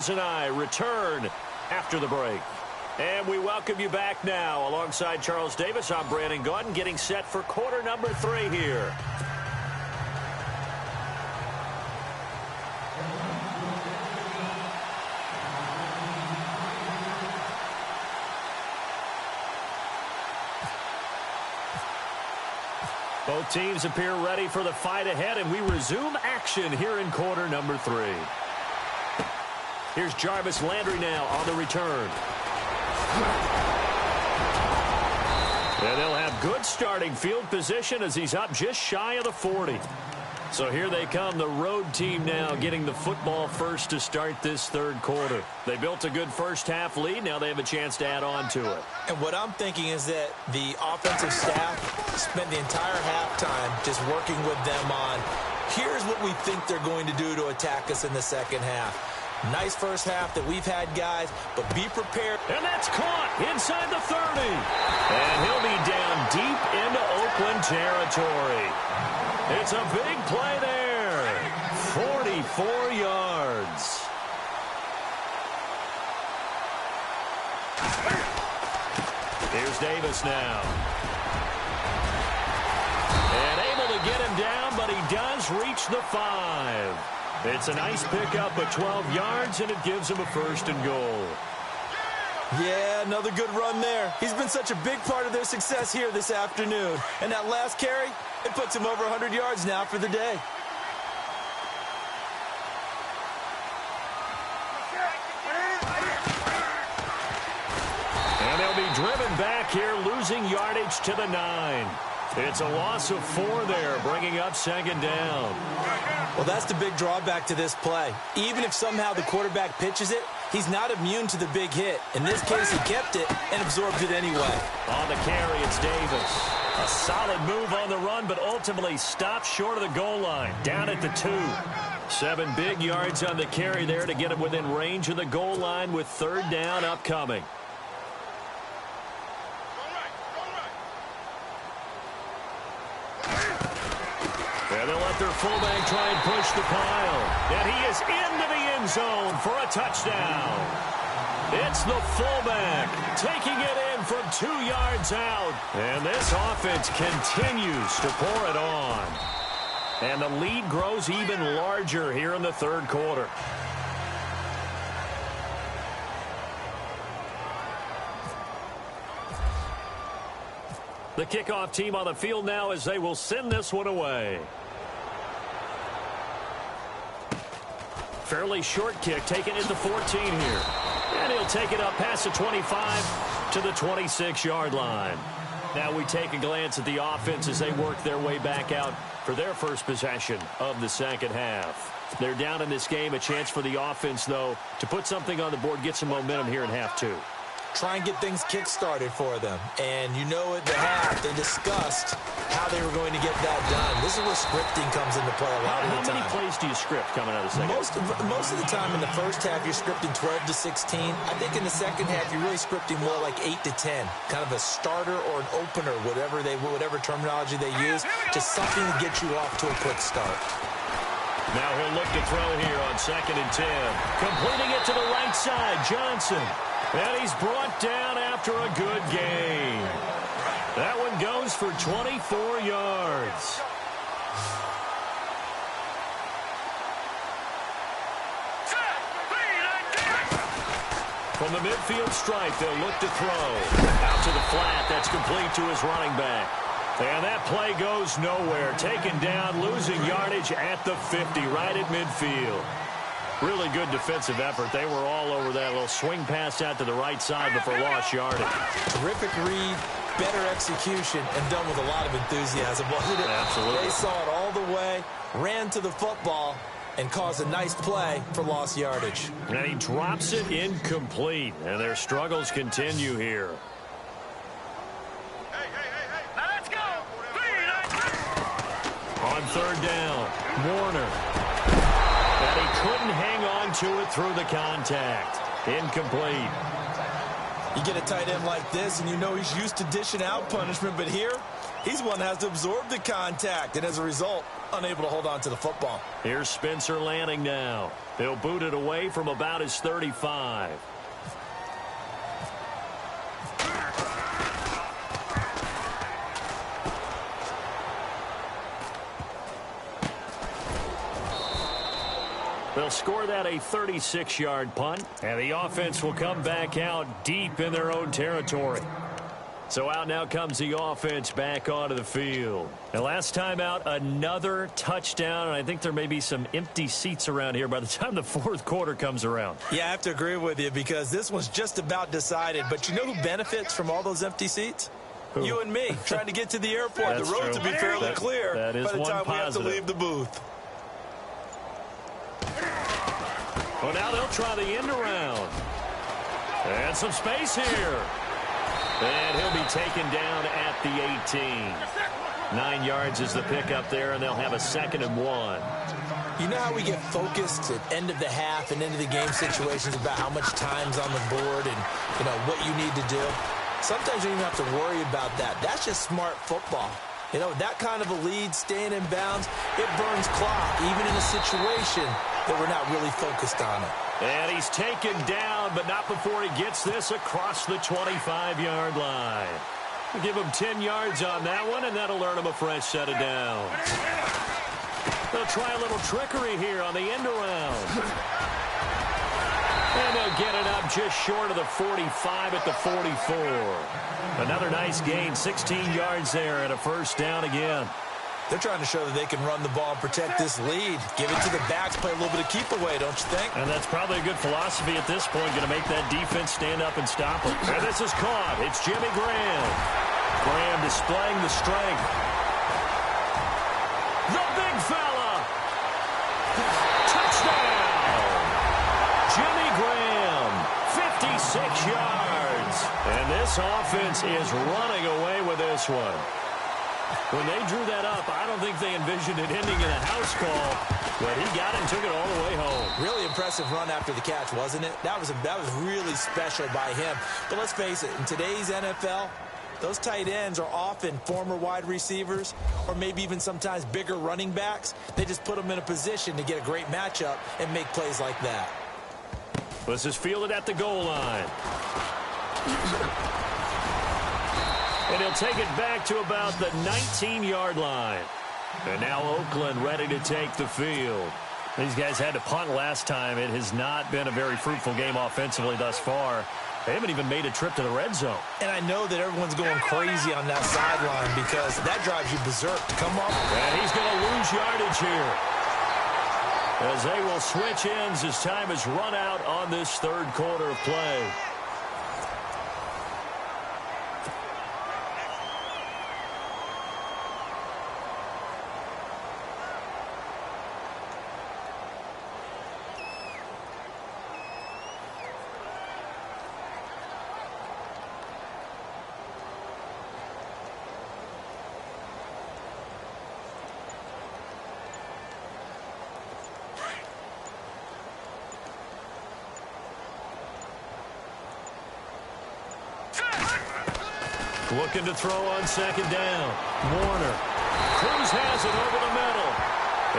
Cards and I return after the break. And we welcome you back now. Alongside Charles Davis, I'm Brandon Gaudin, getting set for quarter number 3 here. Both teams appear ready for the fight ahead, and we resume action here in quarter number 3. Here's Jarvis Landry now on the return. And they'll have good starting field position as he's up just shy of the 40. So here they come, the road team now getting the football first to start this third quarter. They built a good first-half lead. Now they have a chance to add on to it. And what I'm thinking is that the offensive staff spent the entire halftime just working with them on, here's what we think they're going to do to attack us in the second half. Nice first half that we've had, guys, but be prepared. And that's caught inside the 30. And he'll be down deep into Oakland territory. It's a big play there. 44 yards. Here's Davis now. And able to get him down, but he does reach the 5. It's a nice pickup of 12 yards, and it gives him a 1st and goal. Yeah, another good run there. He's been such a big part of their success here this afternoon. And that last carry, it puts him over 100 yards now for the day. And they'll be driven back here, losing yardage to the 9. It's a loss of 4 there, bringing up 2nd down. Well, that's the big drawback to this play. Even if somehow the quarterback pitches it, he's not immune to the big hit. In this case, he kept it and absorbed it anyway. On the carry, it's Davis. A solid move on the run, but ultimately stopped short of the goal line, down at the 2. 7 big yards on the carry there to get him within range of the goal line with 3rd down upcoming. And they'll let their fullback try and push the pile. And he is into the end zone for a touchdown. It's the fullback taking it in from 2 yards out. And this offense continues to pour it on. And the lead grows even larger here in the third quarter. The kickoff team on the field now as they will send this one away. Fairly short kick taken at the 14 here. And he'll take it up past the 25 to the 26-yard line. Now we take a glance at the offense as they work their way back out for their first possession of the second half. They're down in this game. A chance for the offense, though, to put something on the board, get some momentum here in half 2. Try and get things kick-started for them. And you know at the half, they discussed how they were going to get that done. This is where scripting comes into play a lot of the time. How many plays do you script coming out of the second? Most of the time in the first half, you're scripting 12 to 16. I think in the second half, you're really scripting more like 8 to 10. Kind of a starter or an opener, whatever terminology they use, just something to get you off to a quick start. Now he'll look to throw here on 2nd and 10. Completing it to the right side, Johnson. And he's brought down after a good gain. That one goes for 24 yards. From the midfield stripe, they'll look to throw. Out to the flat, that's complete to his running back. And that play goes nowhere. Taken down, losing yardage at the 50, right at midfield. Really good defensive effort. They were all over that little swing pass out to the right side before lost yardage. Terrific read, better execution, and done with a lot of enthusiasm, wasn't it? Absolutely. They saw it all the way, ran to the football, and caused a nice play for lost yardage. And he drops it incomplete, and their struggles continue here. Now let's go. On 3rd down, Warner. And he couldn't hang on to it through the contact. Incomplete. You get a tight end like this, and you know he's used to dishing out punishment, but here, He's one that has to absorb the contact, and as a result, unable to hold on to the football. Here's Spencer Lanning now. He'll boot it away from about his 35. They'll score that a 36-yard punt, and the offense will come back out deep in their own territory. So out now comes the offense back onto the field. And last time out, another touchdown, and I think there may be some empty seats around here by the time the fourth quarter comes around. Yeah, I have to agree with you because this one's just about decided. But you know who benefits from all those empty seats? Who? You and me, trying to get to the airport. The roads will be fairly clear by the time we have to leave the booth. Well, now they'll try the end around. And some space here. And he'll be taken down at the 18. 9 yards is the pickup there, and they'll have a 2nd and 1. You know how we get focused at end of the half and end of the game situations about how much time's on the board and, you know, what you need to do? Sometimes you don't even have to worry about that. That's just smart football. You know, that kind of a lead, staying in bounds, it burns clock, even in a situation that we're not really focused on it. And he's taken down, but not before he gets this across the 25-yard line. We'll give him 10 yards on that one, and that'll earn him a fresh set of downs. They'll try a little trickery here on the end around. And they'll get it up just short of the 45 at the 44. Another nice gain, 16 yards there and a first down again. They're trying to show that they can run the ball and protect this lead. Give it to the backs, play a little bit of keep away, don't you think? And that's probably a good philosophy at this point, going to make that defense stand up and stop them. And this is caught. It's Jimmy Graham. Graham displaying the strength. The big fella. Touchdown. Jimmy Graham, 56 yards. And this offense is running away with this one. When they drew that up, I don't think they envisioned it ending in a house call, but he got it and took it all the way home. Really impressive run after the catch, wasn't it? That was really special by him. But let's face it, in today's NFL, those tight ends are often former wide receivers or maybe even sometimes bigger running backs. They just put them in a position to get a great matchup and make plays like that. This is fielded at the goal line. And he'll take it back to about the 19-yard line. And now Oakland ready to take the field. These guys had to punt last time. It has not been a very fruitful game offensively thus far. They haven't even made a trip to the red zone. And I know that everyone's going crazy on that sideline because that drives you berserk to come up. And he's going to lose yardage here, as they will switch ends as time has run out on this third quarter of play. Looking to throw on second down. Warner. Cruz has it over the middle.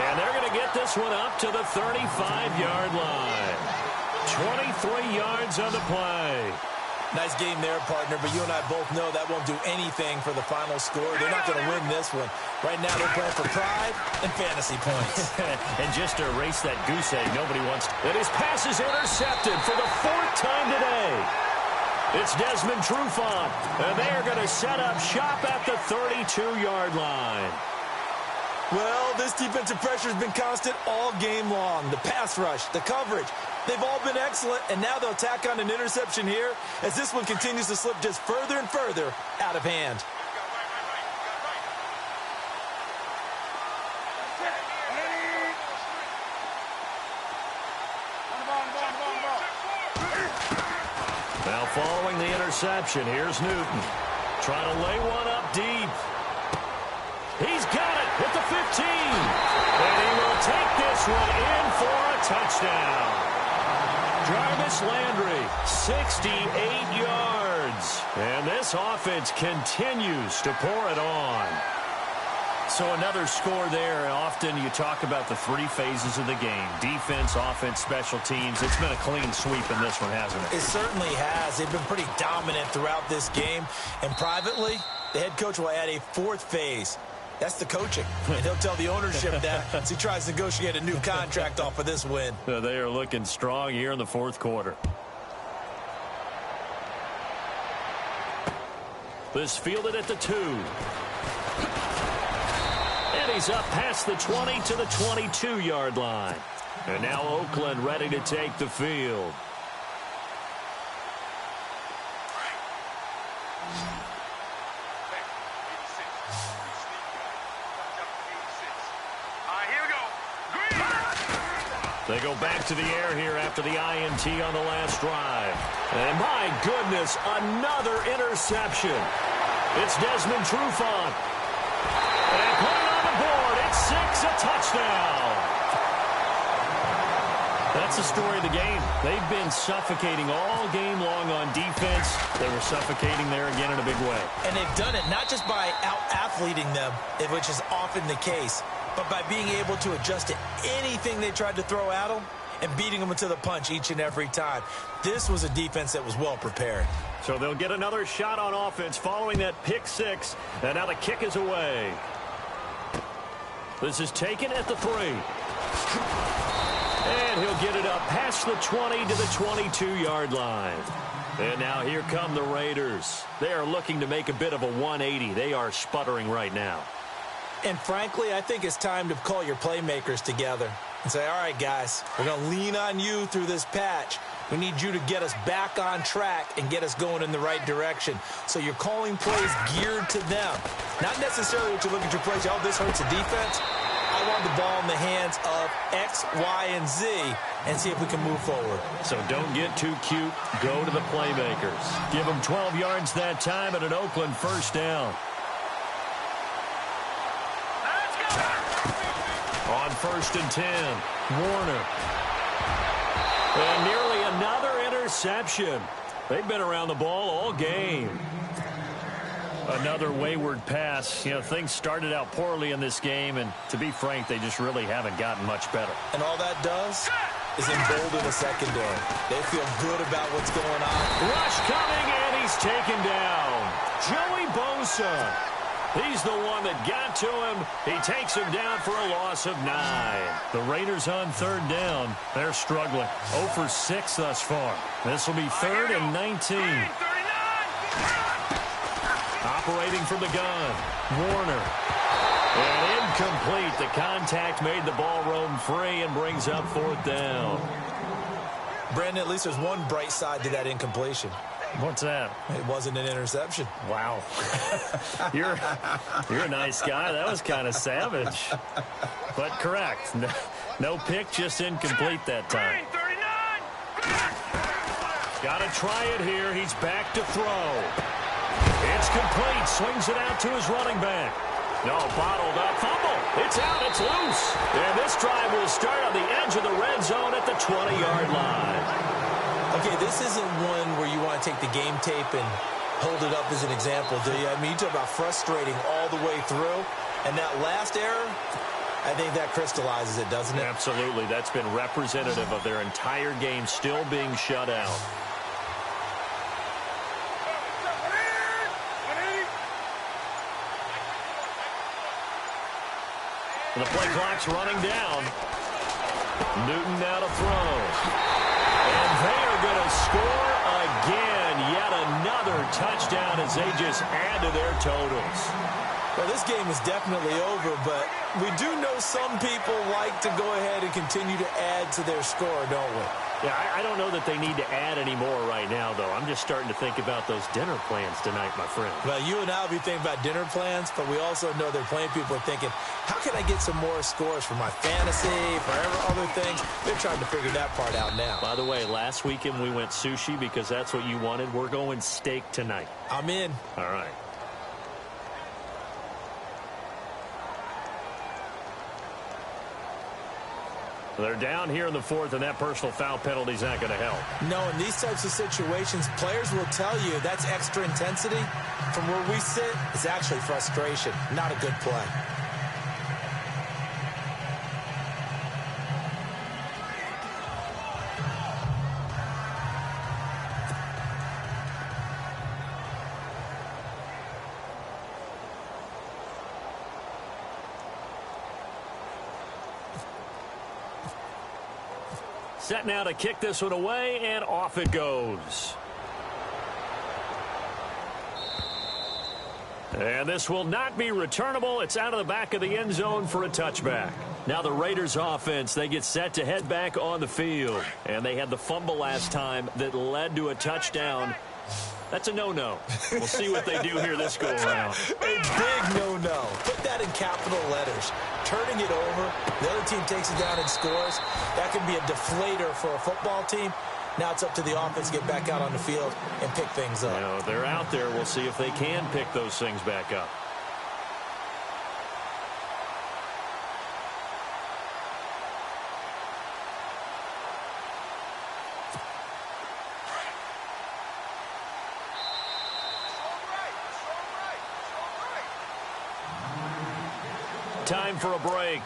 And they're going to get this one up to the 35-yard line. 23 yards on the play. Nice game there, partner, but you and I both know that won't do anything for the final score. They're not going to win this one. Right now they're playing for pride and fantasy points. And just to erase that goose egg, nobody wants to. And his pass is intercepted for the 4th time today. It's Desmond Trufant, and they are going to set up shop at the 32-yard line. Well, this defensive pressure has been constant all game long. The pass rush, the coverage, they've all been excellent, and now they'll tack on an interception here as this one continues to slip just further and further out of hand. Now following the interception, here's Newton. Trying to lay one up deep. He's got it at the 15. And he will take this one in for a touchdown. Jarvis Landry, 68 yards. And this offense continues to pour it on. So another score there. Often you talk about the three phases of the game: defense, offense, special teams. It's been a clean sweep in this one, hasn't it? It certainly has. They've been pretty dominant throughout this game. And privately, the head coach will add a fourth phase. That's the coaching. And he'll tell the ownership that as he tries to negotiate a new contract off of this win. They are looking strong here in the fourth quarter. This fielded at the 2. And he's up past the 20 to the 22-yard line. And now Oakland ready to take the field. They go back to the air here after the INT on the last drive. And my goodness, another interception. It's Desmond Trufant. And put it on the board. It's 6, a touchdown. That's the story of the game. They've been suffocating all game long on defense. They were suffocating there again in a big way. And they've done it not just by out-athleting them, which is often the case, but by being able to adjust to anything they tried to throw at them and beating them to the punch each and every time. This was a defense that was well prepared. So they'll get another shot on offense following that pick 6. And now the kick is away. This is taken at the 3. And he'll get it up past the 20 to the 22-yard line. And now here come the Raiders. They are looking to make a bit of a 180. They are sputtering right now. And frankly, I think it's time to call your playmakers together and say, all right, guys, we're going to lean on you through this patch. We need you to get us back on track and get us going in the right direction. So you're calling plays geared to them. Not necessarily that you look at your plays, oh, this hurts the defense. I want the ball in the hands of X, Y, and Z and see if we can move forward. So don't get too cute. Go to the playmakers. Give them 12 yards that time and an Oakland first down. On 1st and 10, Warner. And nearly another interception. They've been around the ball all game. Another wayward pass. You know, things started out poorly in this game, and to be frank, they just really haven't gotten much better. And all that does is embolden the secondary. They feel good about what's going on. Rush coming, and he's taken down. Joey Bosa. He's the one that got to him. He takes him down for a loss of 9. The Raiders on 3rd down. They're struggling. 0 for 6 thus far. This will be 3rd and 19. Operating from the gun, Warner. And incomplete. The contact made the ball roam free and brings up 4th down. Brandon, at least there's one bright side to that incompletion. What's that? It wasn't an interception. Wow. You're a nice guy. That was kind of savage. But correct. No pick, just incomplete that time. Got to try it here. He's back to throw. It's complete. Swings it out to his running back. No, bottled up. Fumble. It's out. It's loose. And this drive will start on the edge of the red zone at the 20-yard line. Okay, this isn't one where you want to take the game tape and hold it up as an example, do you? I mean, you talk about frustrating all the way through. And that last error, I think that crystallizes it, doesn't it? Absolutely. That's been representative of their entire game still being shut out. The play clock's running down. Newton now to throw. And they are going to score again. Yet another touchdown as they just add to their totals. Well, this game is definitely over, but we do know some people like to go ahead and continue to add to their score, don't we? Yeah, I don't know that they need to add any more right now, though. I'm just starting to think about those dinner plans tonight, my friend. Well, you and I will be thinking about dinner plans, but we also know there are plenty of people are thinking, how can I get some more scores for my fantasy, for other things? They're trying to figure that part out now. By the way, last weekend we went sushi because that's what you wanted. We're going steak tonight. I'm in. All right. They're down here in the fourth, and that personal foul penalty is not going to help. No, in these types of situations, players will tell you that's extra intensity. From where we sit, it's actually frustration, not a good play. Set now to kick this one away, and off it goes. And this will not be returnable. It's out of the back of the end zone for a touchback. Now the Raiders offense, they get set to head back on the field. And they had the fumble last time that led to a touchdown. That's a no-no. We'll see what they do here this go-around. A big no-no. Put that in capital letters. Turning it over, the other team takes it down and scores. That can be a deflator for a football team. Now it's up to the offense to get back out on the field and pick things up. You know, they're out there. We'll see if they can pick those things back up. Time for a break.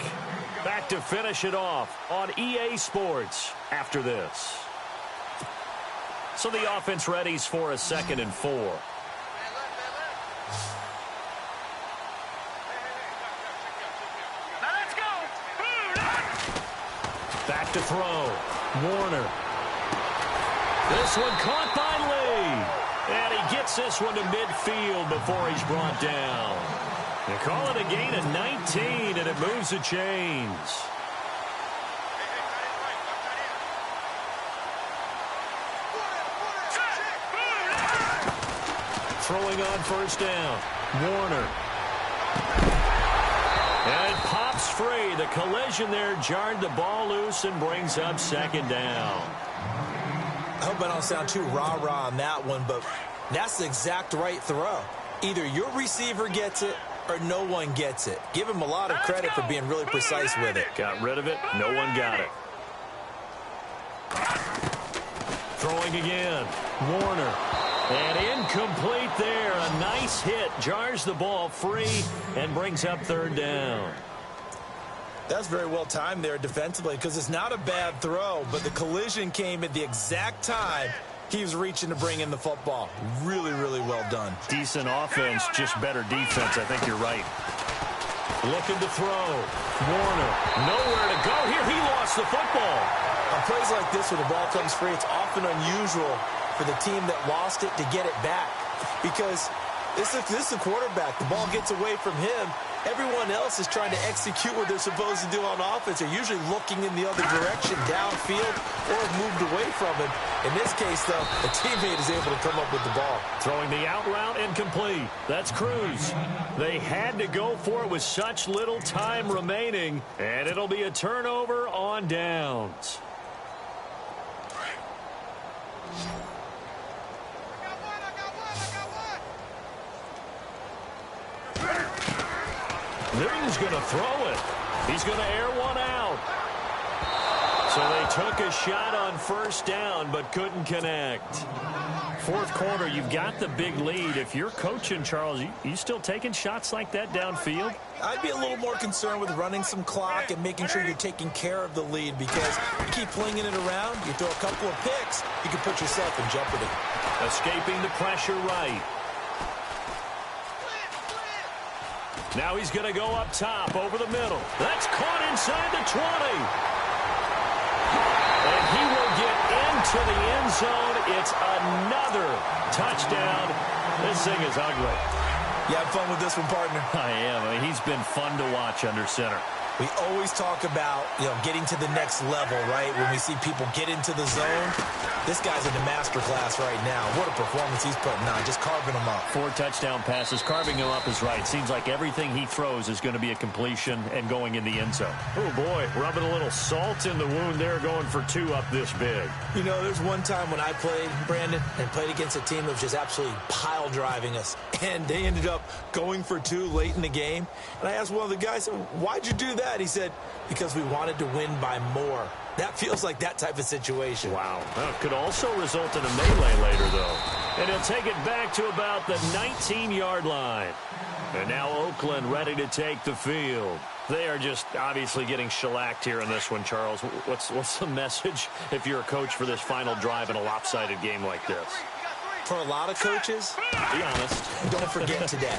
Back to finish it off on EA Sports after this. So the offense readies for a 2nd and 4. Now let's go. Back to throw. Warner. This one caught by Lee. And he gets this one to midfield before he's brought down. They call it a gain of 19, and it moves the chains. Throwing on first down. Warner. And it pops free. The collision there jarred the ball loose and brings up 2nd down. I hope I don't sound too rah-rah on that one, but that's the exact right throw. Either your receiver gets it or no one gets it. Give him a lot of credit for being really precise with it. Got rid of it. No one got it. Throwing again. Warner. And incomplete there. A nice hit. Jars the ball free and brings up 3rd down. That's very well timed there defensively because it's not a bad throw, but the collision came at the exact time he was reaching to bring in the football. Really, really well done. Decent offense, just better defense. I think you're right. Looking to throw. Warner, nowhere to go here. He lost the football. On plays like this where the ball comes free, it's often unusual for the team that lost it to get it back because this is the quarterback. The ball gets away from him. Everyone else is trying to execute what they're supposed to do on offense. They're usually looking in the other direction, downfield, or have moved away from him. In this case, though, the teammate is able to come up with the ball. Throwing the out route incomplete. That's Cruz. They had to go for it with such little time remaining, and it'll be a turnover on downs. Newton's going to throw it. He's going to air one out. So they took a shot on first down but couldn't connect. Fourth quarter, you've got the big lead. If you're coaching, Charles, you still taking shots like that downfield? I'd be a little more concerned with running some clock and making sure you're taking care of the lead because you keep flinging it around, you throw a couple of picks, you can put yourself in jeopardy. Escaping the pressure right. Now he's going to go up top over the middle. That's caught inside the 20. And he will get into the end zone. It's another touchdown. This thing is ugly. You have fun with this one, partner? I am. I mean, he's been fun to watch under center. We always talk about, getting to the next level, right? When we see people get into the zone, this guy's in the master class right now. What a performance he's putting on, just carving them up. 4 touchdown passes. Carving him up is right. Seems like everything he throws is going to be a completion and going in the end zone. Oh, boy, rubbing a little salt in the wound there, going for 2 up this big. There's one time when I played, Brandon, and played against a team that was just absolutely pile driving us, and they ended up going for 2 late in the game. And I asked one of the guys, why'd you do that? that? He said, because we wanted to win by more. That feels like that type of situation. Wow. Well, could also result in a melee later, though. And he'll take it back to about the 19-yard line. And now Oakland ready to take the field. They are just obviously getting shellacked here in this one, Charles. What's the message if you're a coach for this final drive in a lopsided game like this? For a lot of coaches, be honest, don't forget today.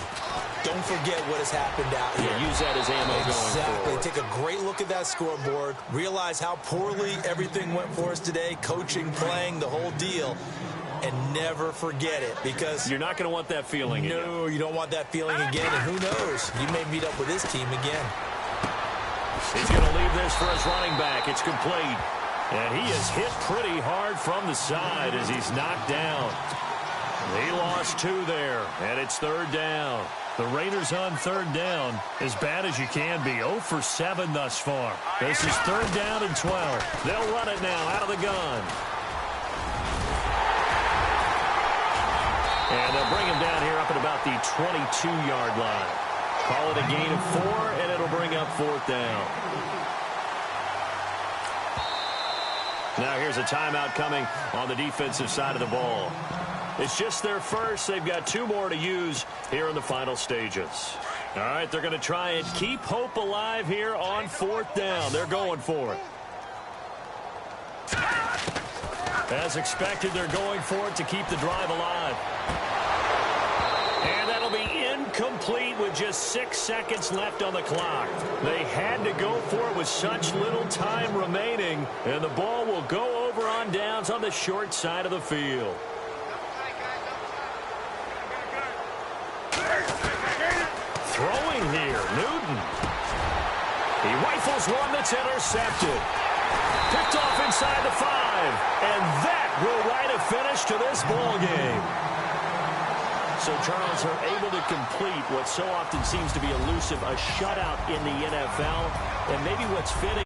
Don't forget what has happened out here. Yeah, use that as ammo exactly. going forward. Take a great look at that scoreboard. Realize how poorly everything went for us today. Coaching, playing, the whole deal. And never forget it, because you're not going to want that feeling again. No, you don't want that feeling again. And who knows? You may meet up with this team again. He's going to leave this for his running back. It's complete. And he is hit pretty hard from the side as he's knocked down. He lost 2 there, and it's 3rd down. The Raiders on 3rd down, as bad as you can be. 0 for 7 thus far. This is 3rd down and 12. They'll run it now out of the gun. And they'll bring him down here up at about the 22-yard line. Call it a gain of 4, and it'll bring up 4th down. Now here's a timeout coming on the defensive side of the ball. It's just their first. They've got 2 more to use here in the final stages. All right, they're going to try and keep hope alive here on 4th down. They're going for it. As expected, they're going for it to keep the drive alive. And that'll be incomplete with just 6 seconds left on the clock. They had to go for it with such little time remaining, and the ball will go over on downs on the short side of the field. Throwing here, Newton. He rifles one that's intercepted. Picked off inside the 5, and that will write a finish to this ball game. So, Charles, are able to complete what so often seems to be elusive, a shutout in the NFL, and maybe what's fitting.